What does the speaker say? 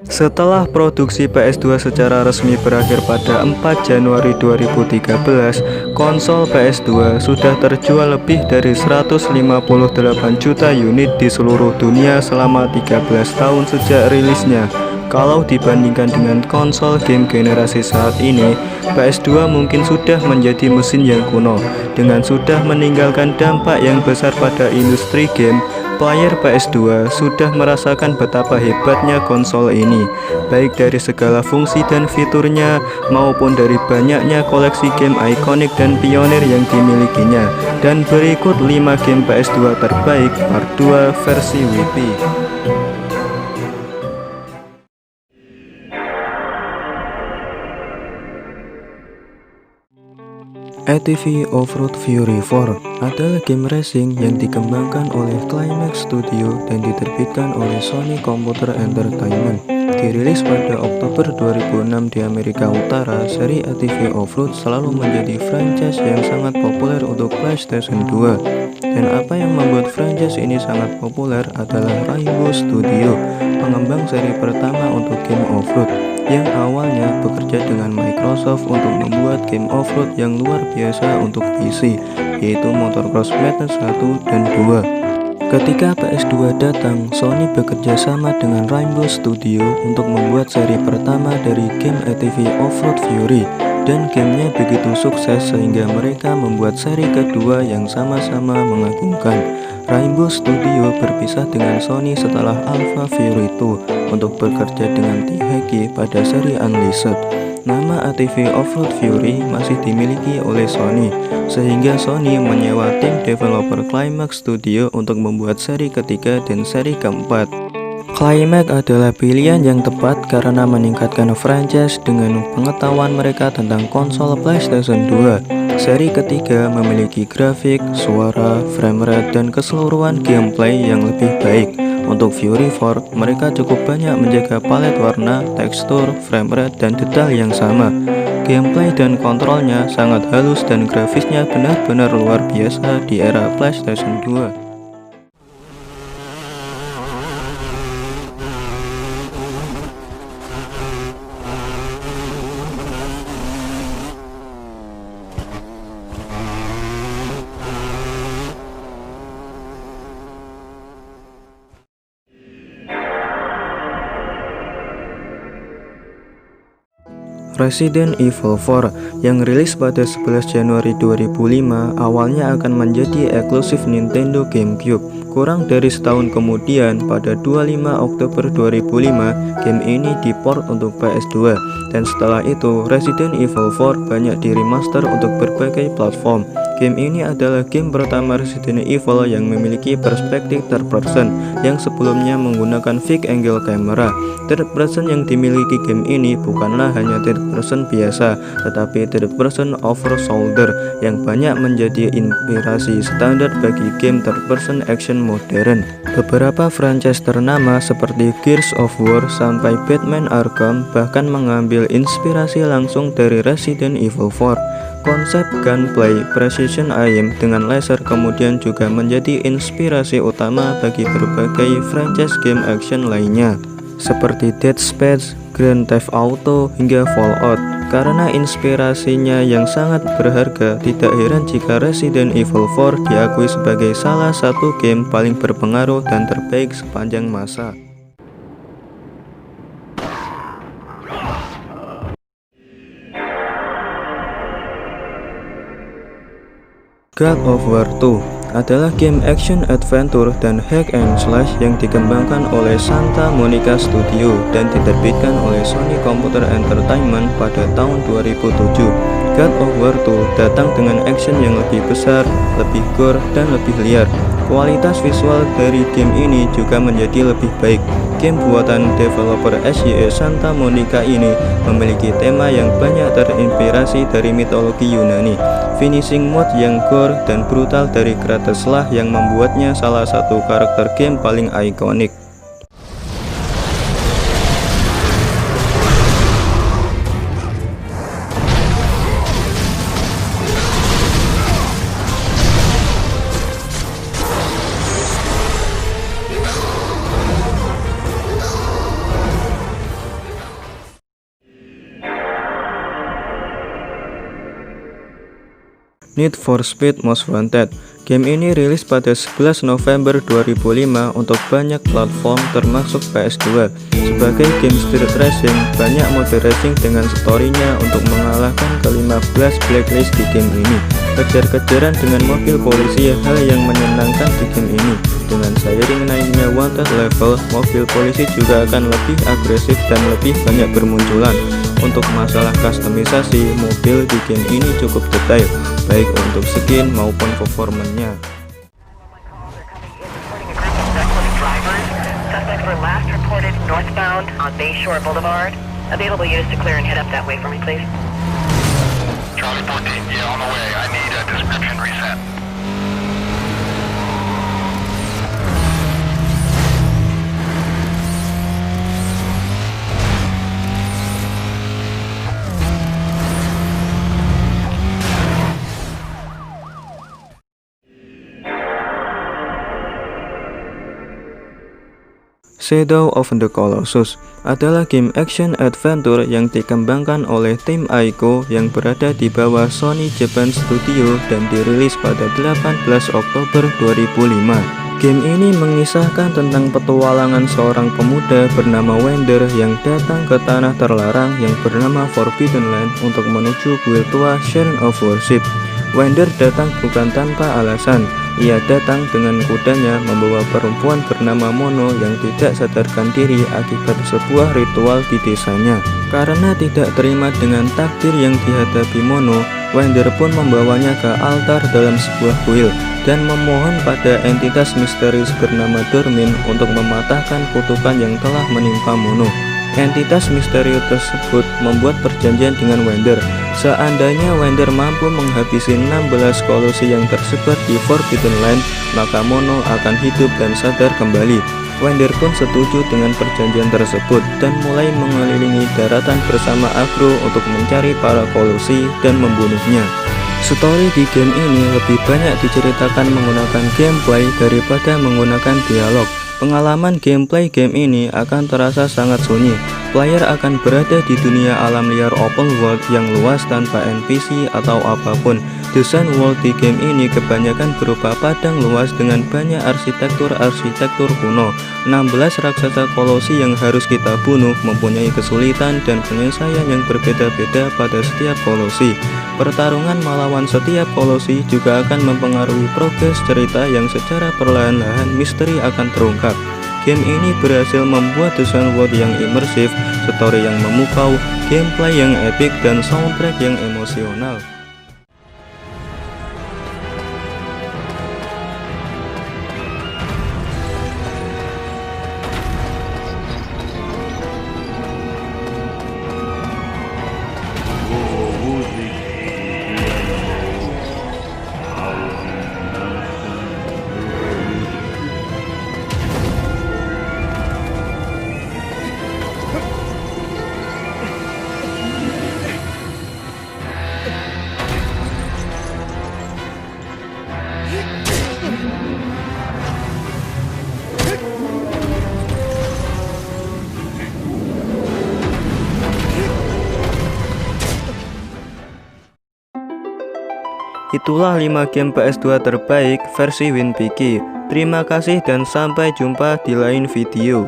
Setelah produksi PS2 secara resmi berakhir pada 4 Januari 2013, konsol PS2 sudah terjual lebih dari 158 juta unit di seluruh dunia selama 13 tahun sejak rilisnya. Kalau dibandingkan dengan konsol game generasi saat ini, PS2 mungkin sudah menjadi mesin yang kuno. Dengan sudah meninggalkan dampak yang besar pada industri game, player PS2 sudah merasakan betapa hebatnya konsol ini, baik dari segala fungsi dan fiturnya maupun dari banyaknya koleksi game ikonik dan pionir yang dimilikinya. Dan berikut 5 game PS2 terbaik Part 2 versi Wii. ATV Off-Road Fury 4 adalah game racing yang dikembangkan oleh Climax Studio dan diterbitkan oleh Sony Computer Entertainment. Dirilis pada Oktober 2006 di Amerika Utara, seri ATV Off-Road selalu menjadi franchise yang sangat populer untuk PlayStation 2. Dan apa yang membuat franchise ini sangat populer adalah Rainbow Studio, pengembang seri pertama untuk game off-road, yang awalnya bekerja dengan Microsoft untuk membuat game off-road yang luar biasa untuk PC, yaitu Motocross Madness 1 dan 2. Ketika PS2 datang, Sony bekerja sama dengan Rainbow Studio untuk membuat seri pertama dari game ATV Off-Road Fury, dan gamenya begitu sukses sehingga mereka membuat seri kedua yang sama-sama mengagumkan. Rainbow Studio berpisah dengan Sony setelah Alpha Fury 2 untuk bekerja dengan Daihatsu pada seri Unleashed. Nama ATV Off-Road Fury masih dimiliki oleh Sony, sehingga Sony menyewa tim developer Climax Studio untuk membuat seri ketiga dan seri keempat. Climax adalah pilihan yang tepat karena meningkatkan franchise dengan pengetahuan mereka tentang konsol PlayStation 2. Seri ketiga memiliki grafik, suara, framerate, dan keseluruhan gameplay yang lebih baik. Untuk Fury 4, mereka cukup banyak menjaga palet warna, tekstur, framerate, dan detail yang sama. Gameplay dan kontrolnya sangat halus dan grafisnya benar-benar luar biasa di era PlayStation 2. Resident Evil 4 yang rilis pada 11 Januari 2005 awalnya akan menjadi eksklusif Nintendo GameCube. Kurang dari setahun kemudian, pada 25 Oktober 2005, game ini diport untuk PS2. Dan setelah itu, Resident Evil 4 banyak diremaster untuk berbagai platform. Game ini adalah game pertama Resident Evil yang memiliki perspektif third person, yang sebelumnya menggunakan fixed angle camera. Third person yang dimiliki game ini bukanlah hanya third person biasa, tetapi third person over shoulder yang banyak menjadi inspirasi standar bagi game third person action modern. Beberapa franchise ternama seperti Gears of War sampai Batman Arkham bahkan mengambil inspirasi langsung dari Resident Evil 4. Konsep gunplay precision aim dengan laser kemudian juga menjadi inspirasi utama bagi berbagai franchise game action lainnya, seperti Dead Space, Grand Theft Auto, hingga Fallout. Karena inspirasinya yang sangat berharga, tidak heran jika Resident Evil 4 diakui sebagai salah satu game paling berpengaruh dan terbaik sepanjang masa. God of War 2 adalah game action adventure dan hack and slash yang dikembangkan oleh Santa Monica Studio dan diterbitkan oleh Sony Computer Entertainment pada tahun 2007. God of War 2 datang dengan action yang lebih besar, lebih gore, dan lebih liar. Kualitas visual dari game ini juga menjadi lebih baik. Game buatan developer SYE Santa Monica ini memiliki tema yang banyak terinspirasi dari mitologi Yunani. Finishing mode yang gore dan brutal dari Kratos lah yang membuatnya salah satu karakter game paling ikonik. Need for Speed Most Wanted. Game ini rilis pada 11 November 2005 untuk banyak platform termasuk PS2. Sebagai game street racing, banyak mode racing dengan story-nya untuk mengalahkan ke-15 blacklist di game ini. Kejar-kejaran dengan mobil polisi hal yang menyenangkan di game ini. Dengan seiring naiknya wanted level, mobil polisi juga akan lebih agresif dan lebih banyak bermunculan. Untuk masalah kustomisasi, mobil di game ini cukup detail, baik untuk skin maupun performanya. Shadow of the Colossus adalah game action adventure yang dikembangkan oleh tim Ico yang berada di bawah Sony Japan Studio dan dirilis pada 18 Oktober 2005. Game ini mengisahkan tentang petualangan seorang pemuda bernama Wander yang datang ke tanah terlarang yang bernama Forbidden Land untuk menuju kuil tua Shrine of Worship. Wander datang bukan tanpa alasan. Ia datang dengan kudanya membawa perempuan bernama Mono yang tidak sadarkan diri akibat sebuah ritual di desanya. Karena tidak terima dengan takdir yang dihadapi Mono, Wander pun membawanya ke altar dalam sebuah kuil dan memohon pada entitas misterius bernama Dormin untuk mematahkan kutukan yang telah menimpa Mono. Entitas misterius tersebut membuat perjanjian dengan Wander. Seandainya Wander mampu menghabisi 16 kolosi yang tersebar di Forbidden Land, maka Mono akan hidup dan sadar kembali. Wander pun setuju dengan perjanjian tersebut dan mulai mengelilingi daratan bersama Agro untuk mencari para kolosi dan membunuhnya. Story di game ini lebih banyak diceritakan menggunakan gameplay daripada menggunakan dialog. Pengalaman gameplay game ini akan terasa sangat sunyi. Player akan berada di dunia alam liar open world yang luas tanpa NPC atau apapun. Desain world di game ini kebanyakan berupa padang luas dengan banyak arsitektur kuno. 16 raksasa kolosi yang harus kita bunuh mempunyai kesulitan dan penyelesaian yang berbeda-beda pada setiap kolosi. Pertarungan melawan setiap kolosi juga akan mempengaruhi progres cerita yang secara perlahan-lahan misteri akan terungkap. Game ini berhasil membuat desain world yang imersif, story yang memukau, gameplay yang epic, dan soundtrack yang emosional. Itulah 5 game PS2 terbaik versi WinPiki. Terima kasih dan sampai jumpa di lain video.